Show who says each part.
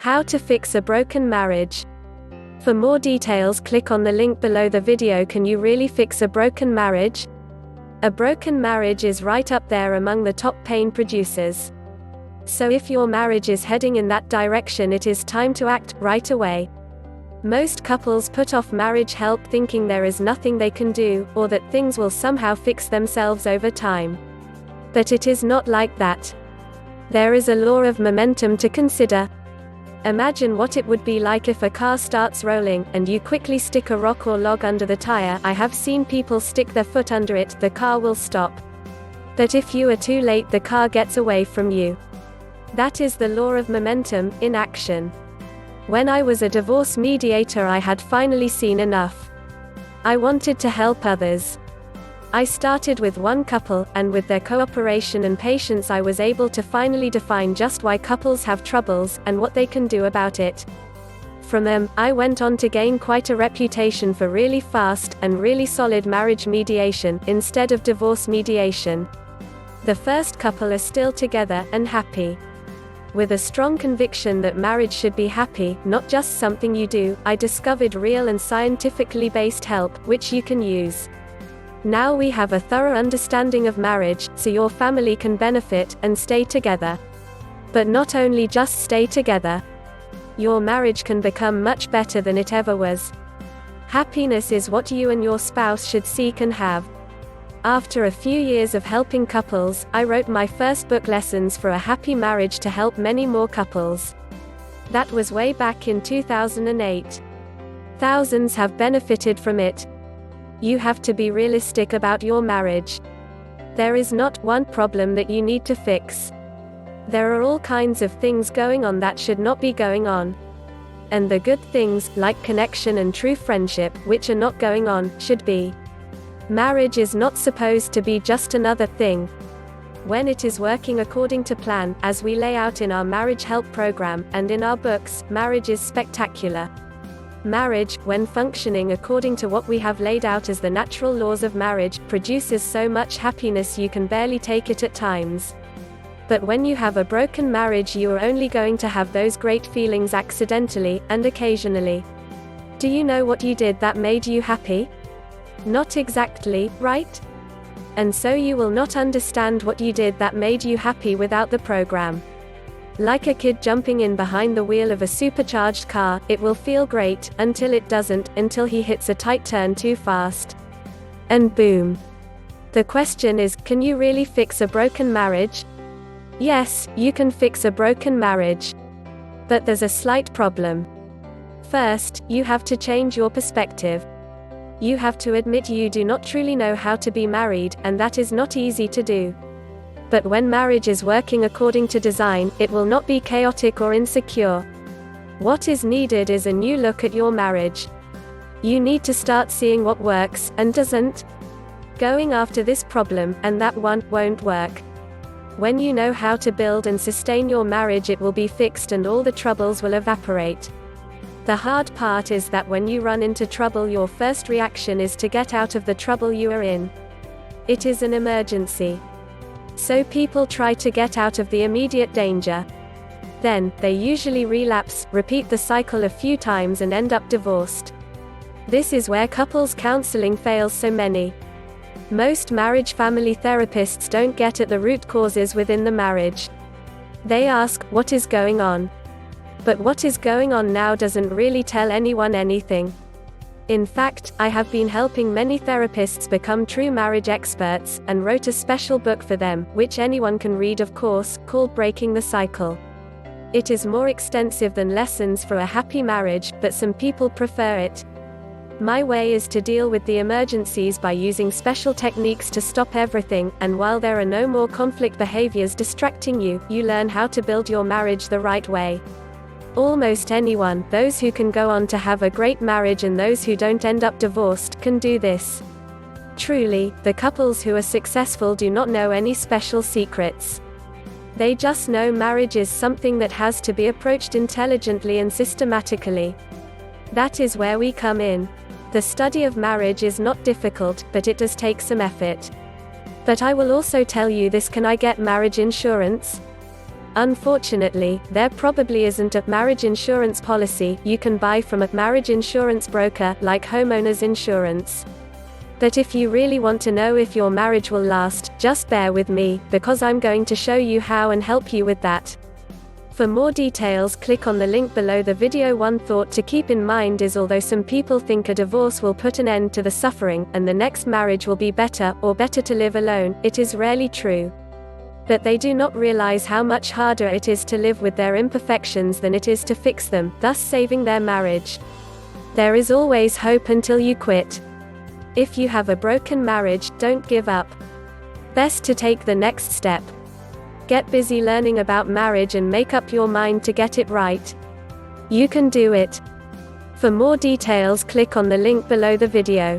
Speaker 1: How to fix a broken marriage. For more details, click on the link below the video. Can you really fix a broken marriage? A broken marriage is right up there among the top pain producers. So if your marriage is heading in that direction, it is time to act right away. Most couples put off marriage help thinking there is nothing they can do, or that things will somehow fix themselves over time. But it is not like that. There is a law of momentum to consider. Imagine what it would be like if a car starts rolling, and you quickly stick a rock or log under the tire. I have seen people stick their foot under it, the car will stop. But if you are too late, the car gets away from you. That is the law of momentum, in action. When I was a divorce mediator, I had finally seen enough. I wanted to help others. I started with one couple, and with their cooperation and patience I was able to finally define just why couples have troubles, and what they can do about it. From them, I went on to gain quite a reputation for really fast, and really solid marriage mediation, instead of divorce mediation. The first couple are still together, and happy. With a strong conviction that marriage should be happy, not just something you do, I discovered real and scientifically based help, which you can use. Now we have a thorough understanding of marriage, so your family can benefit, and stay together. But not only just stay together. Your marriage can become much better than it ever was. Happiness is what you and your spouse should seek and have. After a few years of helping couples, I wrote my first book, Lessons for a Happy Marriage, to help many more couples. That was way back in 2008. Thousands have benefited from it. You have to be realistic about your marriage. There is not one problem that you need to fix. There are all kinds of things going on that should not be going on. And the good things, like connection and true friendship, which are not going on, should be. Marriage is not supposed to be just another thing. When it is working according to plan, as we lay out in our marriage help program, and in our books, marriage is spectacular. Marriage, when functioning according to what we have laid out as the natural laws of marriage, produces so much happiness you can barely take it at times. But when you have a broken marriage, you are only going to have those great feelings accidentally, and occasionally. Do you know what you did that made you happy? Not exactly, right? And so you will not understand what you did that made you happy without the program. Like a kid jumping in behind the wheel of a supercharged car, it will feel great, until it doesn't, until he hits a tight turn too fast. And boom. The question is, can you really fix a broken marriage? Yes, you can fix a broken marriage. But there's a slight problem. First, you have to change your perspective. You have to admit you do not truly know how to be married, and that is not easy to do. But when marriage is working according to design, it will not be chaotic or insecure. What is needed is a new look at your marriage. You need to start seeing what works, and doesn't. Going after this problem, and that one, won't work. When you know how to build and sustain your marriage, it will be fixed and all the troubles will evaporate. The hard part is that when you run into trouble, your first reaction is to get out of the trouble you are in. It is an emergency. So people try to get out of the immediate danger. Then, they usually relapse, repeat the cycle a few times and end up divorced. This is where couples counseling fails so many. Most marriage family therapists don't get at the root causes within the marriage. They ask, what is going on? But what is going on now doesn't really tell anyone anything. In fact, I have been helping many therapists become true marriage experts, and wrote a special book for them, which anyone can read of course, called Breaking the Cycle. It is more extensive than Lessons for a Happy Marriage, but some people prefer it. My way is to deal with the emergencies by using special techniques to stop everything, and while there are no more conflict behaviors distracting you, you learn how to build your marriage the right way. Almost anyone, those who can go on to have a great marriage and those who don't end up divorced, can do this. Truly, the couples who are successful do not know any special secrets. They just know marriage is something that has to be approached intelligently and systematically. That is where we come in. The study of marriage is not difficult, but it does take some effort. But I will also tell you this: can I get marriage insurance? Unfortunately, there probably isn't a marriage insurance policy you can buy from a marriage insurance broker like homeowners insurance. But if you really want to know if your marriage will last, just bear with me, because I'm going to show you how and help you with that. For more details, click on the link below the video. One thought to keep in mind is although some people think a divorce will put an end to the suffering, and the next marriage will be better, or better to live alone, it is rarely true. But they do not realize how much harder it is to live with their imperfections than it is to fix them, thus saving their marriage. There is always hope until you quit. If you have a broken marriage, don't give up. Best to take the next step. Get busy learning about marriage and make up your mind to get it right. You can do it. For more details, click on the link below the video.